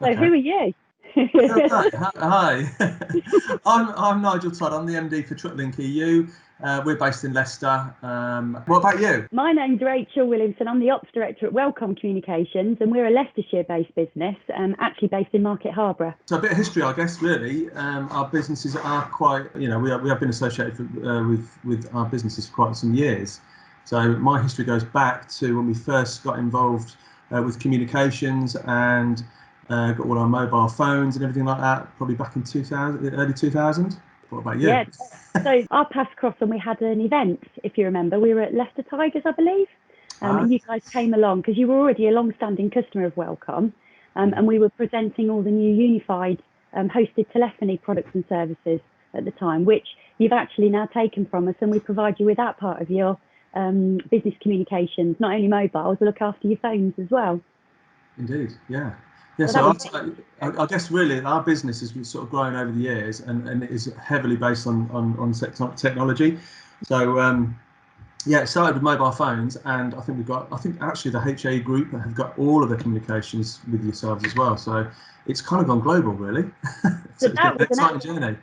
So who are you? Hi. I'm Nigel Todd. I'm the MD for Trucklink EU. We're based in Leicester. What about you? My name's Rachel Williamson. I'm the Ops Director at Welcomm Communications, and we're a Leicestershire-based business, actually based in Market Harborough. So a bit of history, I guess, really. Our businesses are quite, we have been associated with our businesses for quite some years. So my history goes back to when we first got involved with communications and got all our mobile phones and everything like that, probably back in 2000, early 2000. What about you? Yeah, so our paths crossed when we had an event, if you remember. We were at Leicester Tigers, I believe, and you guys came along because you were already a long-standing customer of Welcomm, and we were presenting all the new unified hosted telephony products and services at the time, which you've actually now taken from us, and we provide you with that part of your business communications, not only mobiles, we look after your phones as well. Indeed, yeah. Yeah, well, so I guess really our business has sort of grown over the years and it is heavily based on technology. So it started with mobile phones, and I think actually the HA group have got all of their communications with yourselves as well. So it's kind of gone global, really. So it's been an exciting journey.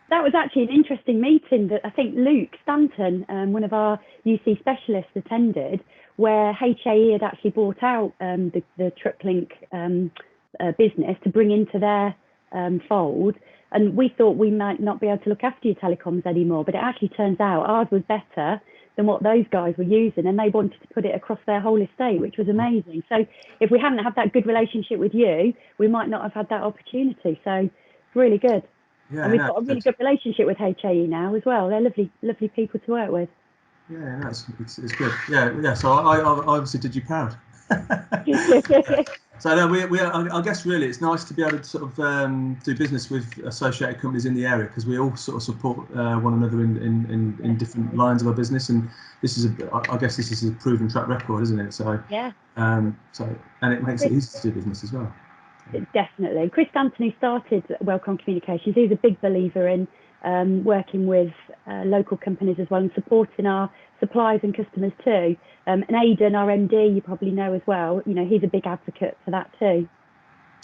That was actually an interesting meeting that I think Luke Stanton, one of our UC specialists, attended, where HAE had actually bought out the Trucklink business to bring into their fold, and we thought we might not be able to look after your telecoms anymore, but it actually turns out ours was better than what those guys were using, and they wanted to put it across their whole estate, which was amazing. So if we hadn't had that good relationship with you, we might not have had that opportunity. So it's really good. Yeah, and we've got a really good relationship with HAE now as well. They're lovely people to work with. Yeah, no, it's good. Yeah. So I obviously did you proud. So no, I guess really it's nice to be able to sort of do business with associated companies in the area, because we all sort of support one another in different lines of our business, and I guess this is a proven track record, isn't it? So yeah. And it makes it easy to do business as well. Definitely. Chris Anthony started Welcomm Communications. He's a big believer in working with local companies as well and supporting our suppliers and customers too. And Aidan, our MD, you probably know as well, he's a big advocate for that too.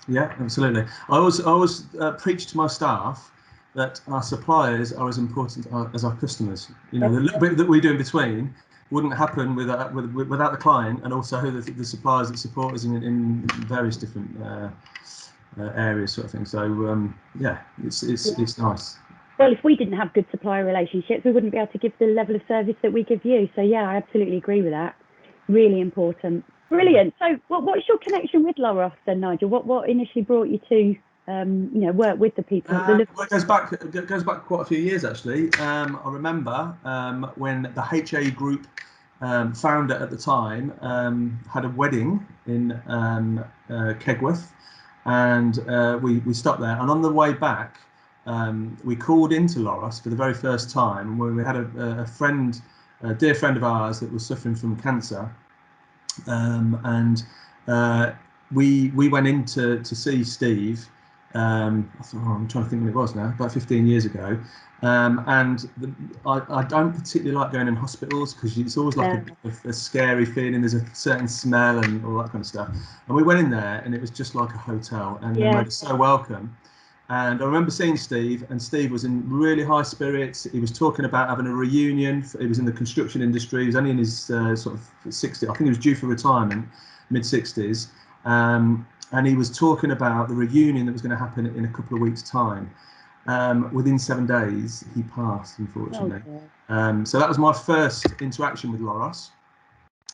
Yeah, absolutely. I always preach to my staff that our suppliers are as important as our customers. The little bit that we do in between wouldn't happen without the client, and also the suppliers that support us in various different areas, sort of thing. So it's nice. Well, if we didn't have good supplier relationships, we wouldn't be able to give the level of service that we give you. So yeah, I absolutely agree with that. Really important. Brilliant. So what's your connection with LOROS then, Nigel? What initially brought you to work with the people? It goes back quite a few years actually. I remember when the HA group founder at the time had a wedding in Kegworth, and we stopped there. And on the way back, we called into LOROS for the very first time, where we had a dear friend of ours that was suffering from cancer, and we went in to see Steve. I'm trying to think when it was now, about 15 years ago. And I don't particularly like going in hospitals, because it's always like a scary feeling. There's a certain smell and all that kind of stuff. And we went in there, and it was just like a hotel, and they made us so welcome. And I remember seeing Steve, and Steve was in really high spirits. He was talking about having a reunion. He was in the construction industry. He was only in his sort of 60s. I think he was due for retirement, mid-60s. And he was talking about the reunion that was going to happen in a couple of weeks' time. Within 7 days, he passed, unfortunately. So that was my first interaction with LOROS.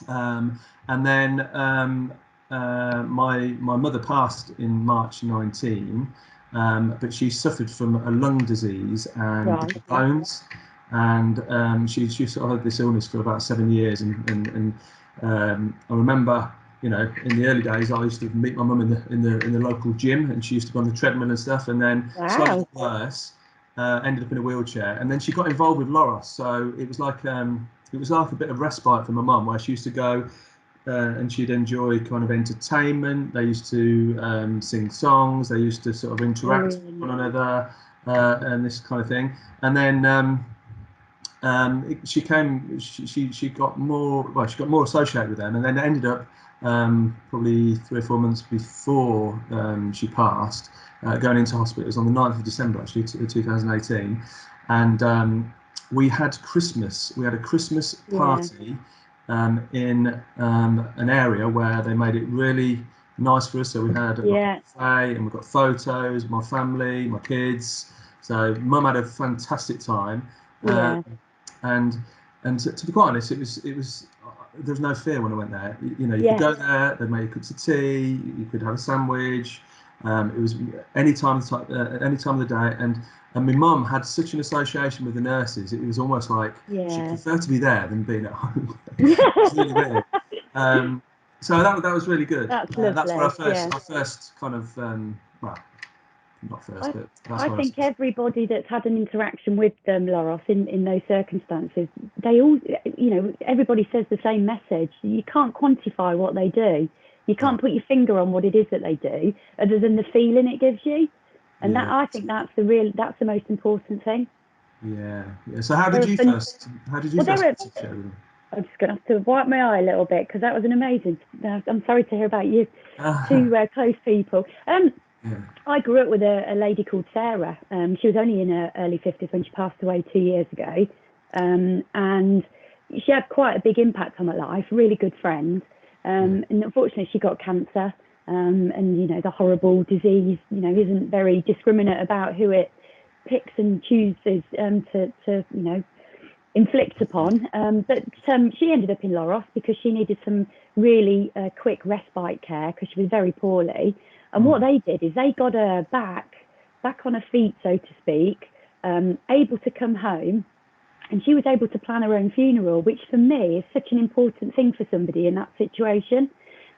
And then my mother passed in March 19, but she suffered from a lung disease and bones, and she sort of had this illness for about 7 years. And I remember, in the early days, I used to meet my mum in the local gym, and she used to go on the treadmill and stuff. And then slightly worse, ended up in a wheelchair. And then she got involved with LOROS, so it was like a bit of respite for my mum, where she used to go and she'd enjoy kind of entertainment. They used to sing songs. They used to sort of interact with one another and this kind of thing. And then she got more associated with them, and then ended up probably 3 or 4 months before she passed, going into hospital. It was on the 9th of December, actually, 2018. And we had Christmas. We had a Christmas party in an area where they made it really nice for us. So we had a buffet, and we got photos, my family, my kids. So Mum had a fantastic time. And to be quite honest, it was there was no fear when I went there. You know, you could go there, they'd make cups of tea, you could have a sandwich. It was any time of the day, and my mum had such an association with the nurses. It was almost like she'd prefer to be there than being at home. It's really weird. So that was really good. That's lovely. That's where I first kind of well, not first, but that's I think everybody that's had an interaction with them, LOROS, in those circumstances, they all, you know, everybody says the same message. You can't quantify what they do. You can't put your finger on what it is that they do, other than the feeling it gives you. And that, I think that's the most important thing. Yeah. So how did you first share with them? I'm just going to have to wipe my eye a little bit, because that was an amazing. I'm sorry to hear about you, two close people. I grew up with a lady called Sarah. She was only in her early 50s when she passed away 2 years ago. And she had quite a big impact on my life, really good friend. And unfortunately, she got cancer. And, you know, the horrible disease, you know, isn't very discriminate about who it picks and chooses to you know, inflict upon. But she ended up in LOROS because she needed some really quick respite care, because she was very poorly. And what they did is they got her back on her feet, so to speak, able to come home. And she was able to plan her own funeral, which for me is such an important thing for somebody in that situation.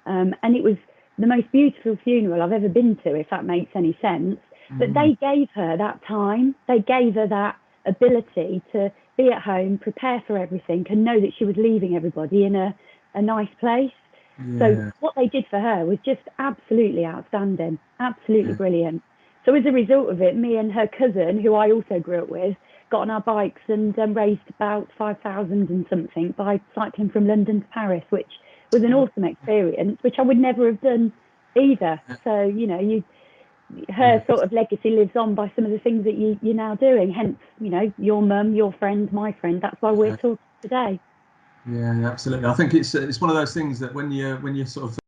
And it was the most beautiful funeral I've ever been to, if that makes any sense. But they gave her that time. They gave her that ability to be at home, prepare for everything, and know that she was leaving everybody in a nice place. So what they did for her was just absolutely outstanding, absolutely brilliant. So as a result of it, me and her cousin, who I also grew up with, got on our bikes and raised about 5,000 and something by cycling from London to Paris, which was an awesome experience, which I would never have done either. So, you know, her sort of legacy lives on by some of the things that you're now doing. Hence, you know, your mum, your friend, my friend. That's why we're talking today. Yeah, absolutely. I think it's one of those things that when you're sort of,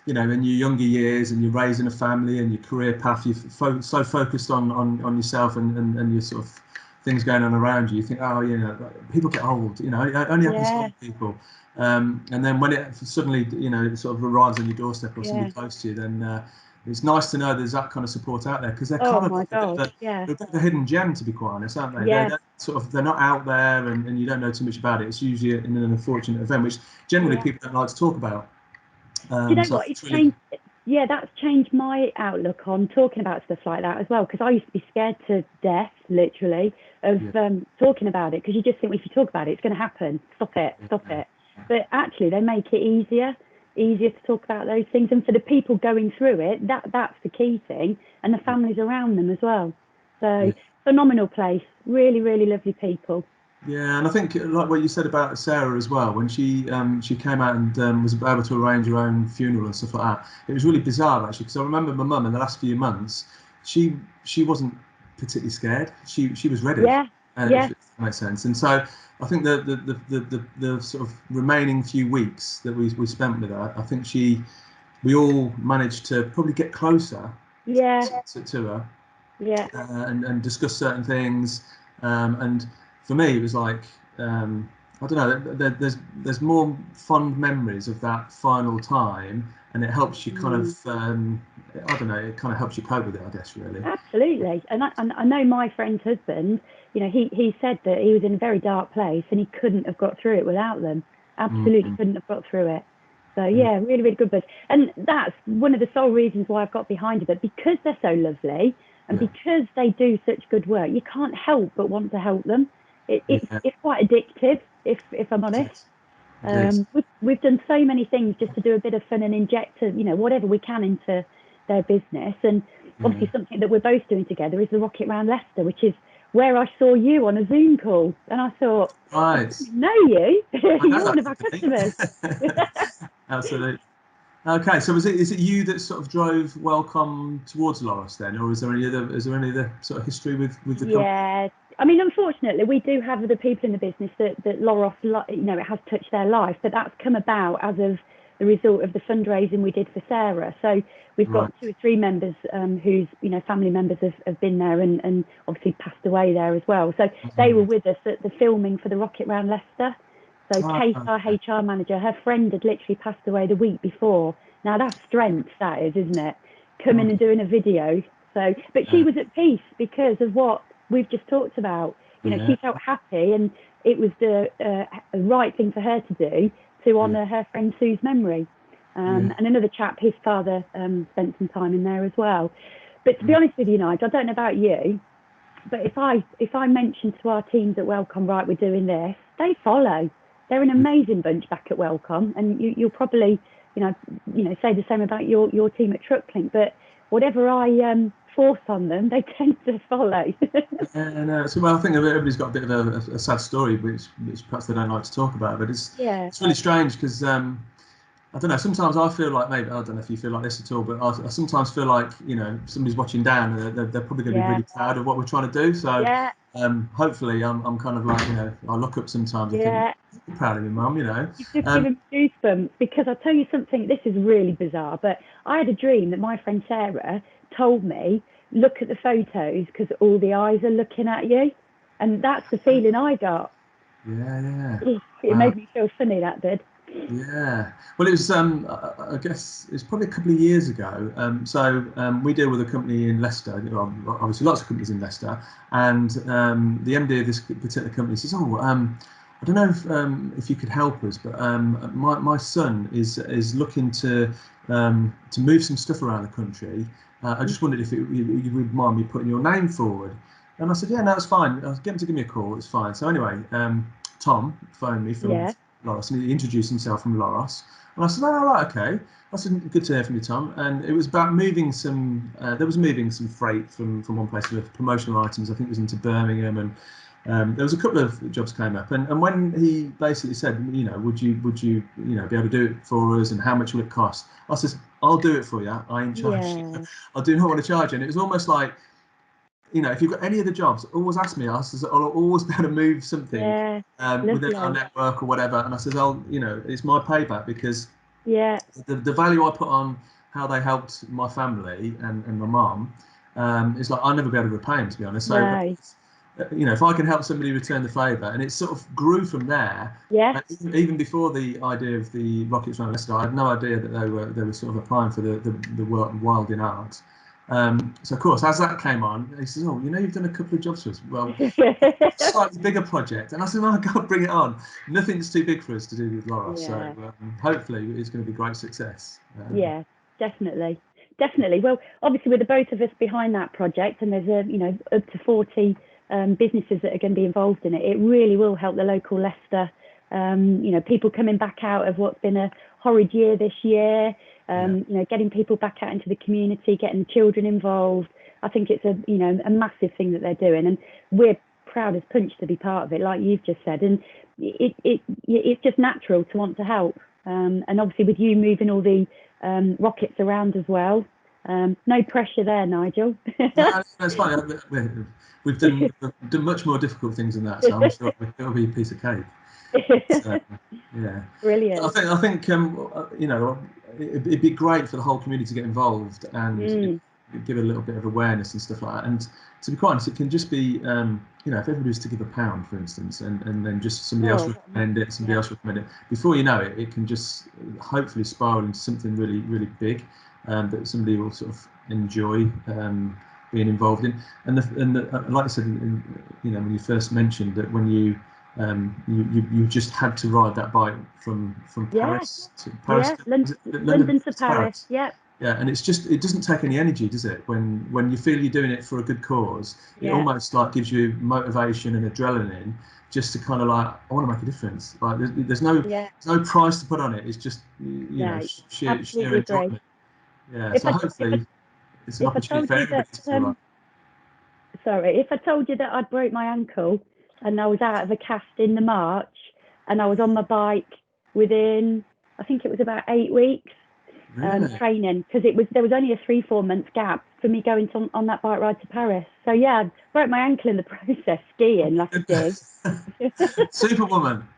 you know, in your younger years and you're raising a family and your career path, you're so focused on yourself and your sort of things going on around you. You think, oh, you know, people get old. You know, it only happens to old people. And then when it suddenly, you know, it sort of arrives on your doorstep or somebody close to you, then it's nice to know there's that kind of support out there, because they're kind of a bit of a hidden gem, to be quite honest, aren't they? They're not out there, and you don't know too much about it. It's usually in an unfortunate event, which generally people don't like to talk about. Do you know what? It's changed. Yeah, that's changed my outlook on talking about stuff like that as well, because I used to be scared to death, literally, of talking about it, because you just think, well, if you talk about it, it's going to happen. Stop it. But actually, they make it easier to talk about those things, and for the people going through it, that's the key thing, and the families around them as well. So phenomenal place, really, really lovely people. Yeah, and I think like what you said about Sarah as well, when she came out and was able to arrange her own funeral and stuff like that, it was really bizarre actually, because I remember my mum in the last few months, she wasn't particularly scared. She was ready. If it makes sense. And so I think the sort of remaining few weeks that we spent with her, I think we all managed to probably get closer to her. And discuss certain things. And for me, it was like, I don't know, there's more fond memories of that final time, and it helps you kind of, I don't know, it kind of helps you cope with it, I guess, really. Absolutely. And I know my friend's husband, you know, he said that he was in a very dark place and he couldn't have got through it without them. Absolutely couldn't have got through it. So yeah, really, really good buzz. And that's one of the sole reasons why I've got behind it. But because they're so lovely and because they do such good work, you can't help but want to help them. It's quite addictive, if I'm honest. We've done so many things just to do a bit of fun and inject, you know, whatever we can into their business. And obviously something that we're both doing together is the Rocket Round Leicester, which is where I saw you on a Zoom call. And I thought, I know you. You're one of our customers. Absolutely. Okay, so is it you that sort of drove Welcomm towards LOROS then, or is there any other sort of history with the company? Yeah, I mean, unfortunately, we do have other people in the business that LOROS, it has touched their life, but that's come about as of the result of the fundraising we did for Sarah. So we've Right. got 2 or 3 members whose, family members have been there and obviously passed away there as well. So they were with us at the filming for the Rocket Round Leicester. So Kate, our Okay. HR manager, her friend had literally passed away the week before. Now that's strength, that is, isn't it? Coming and doing a video. So, but she Yeah. was at peace because of what we've just talked about. Yeah. She felt happy, and it was the right thing for her to do to Yeah. honour her friend Sue's memory. Yeah. And another chap, his father, spent some time in there as well. But to be Yeah. honest with you, Nigel, I don't know about you, but if I mention to our teams at Welcomm, right, we're doing this, they follow. They're an amazing bunch back at Welcomm, and you'll probably, say the same about your team at Trucklink. But whatever I force on them, they tend to follow. Yeah, no. So, well, I think everybody's got a bit of a sad story, which perhaps they don't like to talk about. But Yeah, it's really strange because I don't know. Sometimes I feel like maybe I don't know if you feel like this at all, but I sometimes feel like somebody's watching down, and they're probably going to be yeah, really proud of what we're trying to do. So yeah, hopefully, I'm kind of like I look up sometimes and think, yeah. I'm proud of you, Mum. You've just Um, given me goosebumps because I'll tell you something. This is really bizarre, but I had a dream that my friend Sarah told me, look at the photos because all the eyes are looking at you. And that's the feeling I got. yeah, It wow. made me feel funny, that did. Yeah, well, it was. I guess it's probably a couple of years ago. We deal with a company in Leicester. Well, obviously, lots of companies in Leicester, and the MD of this particular company says, "Oh, I don't know if you could help us, but my son is looking to move some stuff around the country. I just wondered if you would mind me putting your name forward." And I said, "Yeah, no, it's fine. I'll get him to give me a call. It's fine." So anyway, Tom phoned me from Yeah, LOROS, and he introduced himself from LOROS. And I said, "Oh, right, okay." I said, "Good to hear from you, Tom." And it was about moving some. There was moving some freight from one place to promotional items. I think it was into Birmingham, and there was a couple of jobs came up. And when he basically said, would you be able to do it for us, and how much will it cost? I said, "I'll do it for you. I ain't charging. yeah, I do not want to charge you." And it was almost like, if you've got any other jobs, always ask me. I'll always be able to move something yeah. within our Lovely. network or whatever. And I said, it's my payback because Yeah, the value I put on how they helped my family and my mum is like I'll never be able to repay them, to be honest. So, no. if I can help somebody return the favour, and it sort of grew from there. Yeah, Even before the idea of the Rockets Round Leicester, I had no idea that they were sort of applying for the Wild in Art. So of course, as that came on, he says, "Oh, you've done a couple of jobs for us. Well, slightly bigger project." And I said, "Oh God, bring it on. Nothing's too big for us to do with LOROS. So yeah. hopefully it's going to be a great success." Yeah, definitely. Definitely. Well, obviously, with the both of us behind that project, and there's up to 40 businesses that are going to be involved in it, it really will help the local Leicester. People coming back out of what's been a horrid year this year. Yeah. Getting people back out into the community, getting children involved. I think it's a massive thing that they're doing, and we're proud as punch to be part of it, like you've just said. And it's just natural to want to help. And obviously, with you moving all the rockets around as well. No pressure there, Nigel. No, it's fine. We've done much more difficult things than that, so I'm sure it'll be a piece of cake. So, yeah. Brilliant. I think it'd be great for the whole community to get involved and Mm, give a little bit of awareness and stuff like that. And to be quite honest, it can just be if everybody was to give £1, for instance, and then just somebody else oh, recommend it, somebody yeah, else recommend it. Before you know it, it can just hopefully spiral into something really, really big that somebody will sort of enjoy being involved in. And like I said, when you first mentioned that when you just had to ride that bike from yeah, Paris to yeah. is it London London to to Paris. Paris. Yeah, Yeah, and it doesn't take any energy, does it? When you feel you're doing it for a good cause, it yeah, almost like gives you motivation and adrenaline just to kind of like I want to make a difference. Like yeah. there's no price to put on it. It's just No, sheer absolutely agree. enjoyment. Yeah, If so I if I hopefully it's an if I opportunity told for you that, everybody to feel like sorry, if I told you that I'd broke my ankle and I was out of a cast in the March and I was on my bike within, I think it was about 8 weeks. Really? training, because there was only a 3-4 month gap for me going on that bike ride to Paris. So yeah, I broke my ankle in the process skiing last year. Superwoman.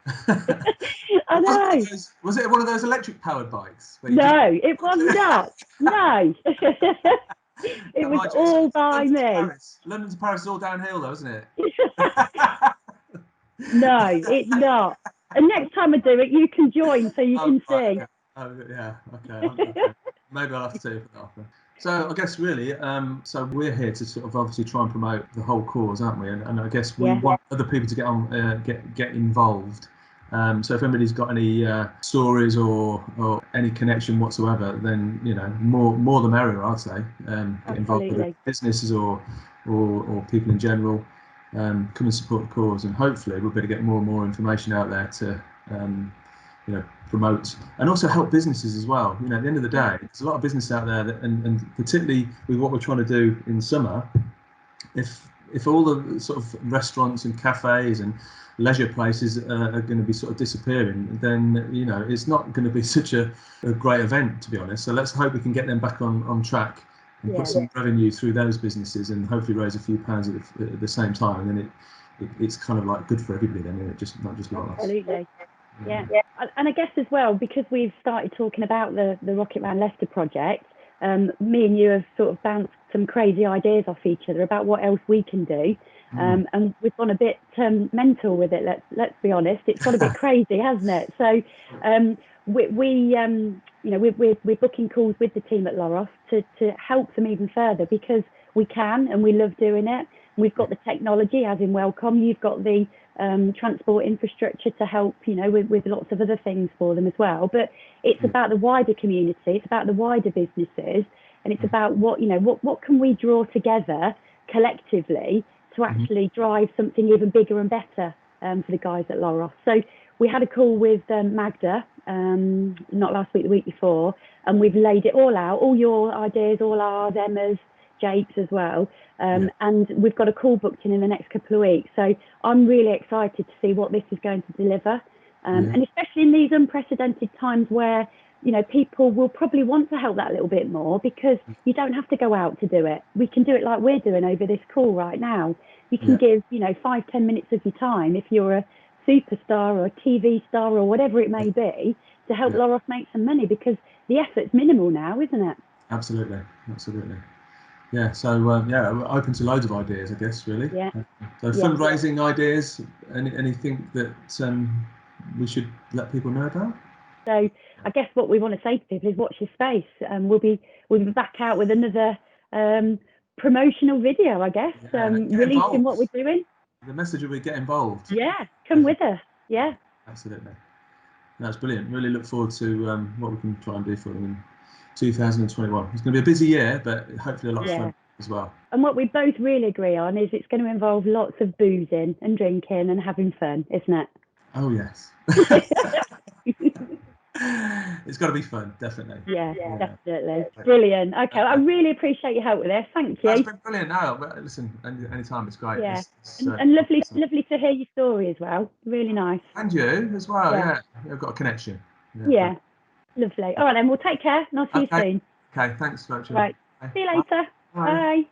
I know. Was it one of those electric powered bikes? No, it was not. No. It was all by me. London to Paris is all downhill though, isn't it? No, it's not. And next time I do it, you can join so you can see. Okay. Oh, yeah, okay. Maybe I'll have to take it after. So I guess really, so we're here to sort of obviously try and promote the whole cause, aren't we? And I guess we want other people to get on, get involved. So if anybody's got any stories or any connection whatsoever, then more the merrier, I'd say. Get involved with businesses or people in general. Come and support the cause, and hopefully we'll be able to get more and more information out there to promote and also help businesses as well. At the end of the day, there's a lot of business out there that, and particularly with what we're trying to do in summer, if all the sort of restaurants and cafes and leisure places are going to be sort of disappearing, then it's not going to be such a great event, to be honest. So let's hope we can get them back on track and put some revenue through those businesses and hopefully raise a few pounds at the same time. And then it's kind of like good for everybody then, not just like us. Absolutely. Yeah. And I guess as well, because we've started talking about the Rocket Man Leicester project, me and you have sort of bounced some crazy ideas off each other about what else we can do. And we've gone a bit mental with it. Let's be honest, it's got a bit crazy, hasn't it? So we're booking calls with the team at LOROS to help them even further, because we can and we love doing it. We've got the technology, as in Welcomm. You've got the transport infrastructure to help, with lots of other things for them as well. But it's about the wider community. It's about the wider businesses, and it's about what can we draw together collectively to actually drive something even bigger and better for the guys at LOROS. So we had a call with Magda, not last week, the week before, and we've laid it all out, all your ideas, all ours, Emma's, Jake's as well. And we've got a call booked in the next couple of weeks. So I'm really excited to see what this is going to deliver. And especially in these unprecedented times where, people will probably want to help that a little bit more, because you don't have to go out to do it. We can do it like we're doing over this call right now. You can give, 5-10 minutes of your time, if you're a superstar or a TV star or whatever it may be, to help LOROS make some money, because the effort's minimal now, isn't it? Absolutely. Yeah, so we're open to loads of ideas, I guess, really. Yeah. So fundraising ideas, anything that we should let people know about? So I guess what we want to say to people is watch your space. We'll be back out with another promotional video, I guess, releasing what we're doing. The message will be get involved. Yeah, come with us. Yeah. Absolutely. That's brilliant. Really look forward to what we can try and do for them in 2021. It's going to be a busy year, but hopefully a lot of fun as well. And what we both really agree on is it's going to involve lots of boozing and drinking and having fun, isn't it? Oh, yes. It's got to be fun, definitely. Yeah, definitely. Brilliant. Okay, I really appreciate your help with this. Thank you. That's been brilliant. No, listen, anytime, it's great. Yeah, and lovely to hear your story as well. Really nice. And you as well. Yeah, I've got a connection. Yeah. Lovely. All right, then. We'll take care, and I'll see you soon. Okay, thanks, Rachel. Right. See you later. Bye.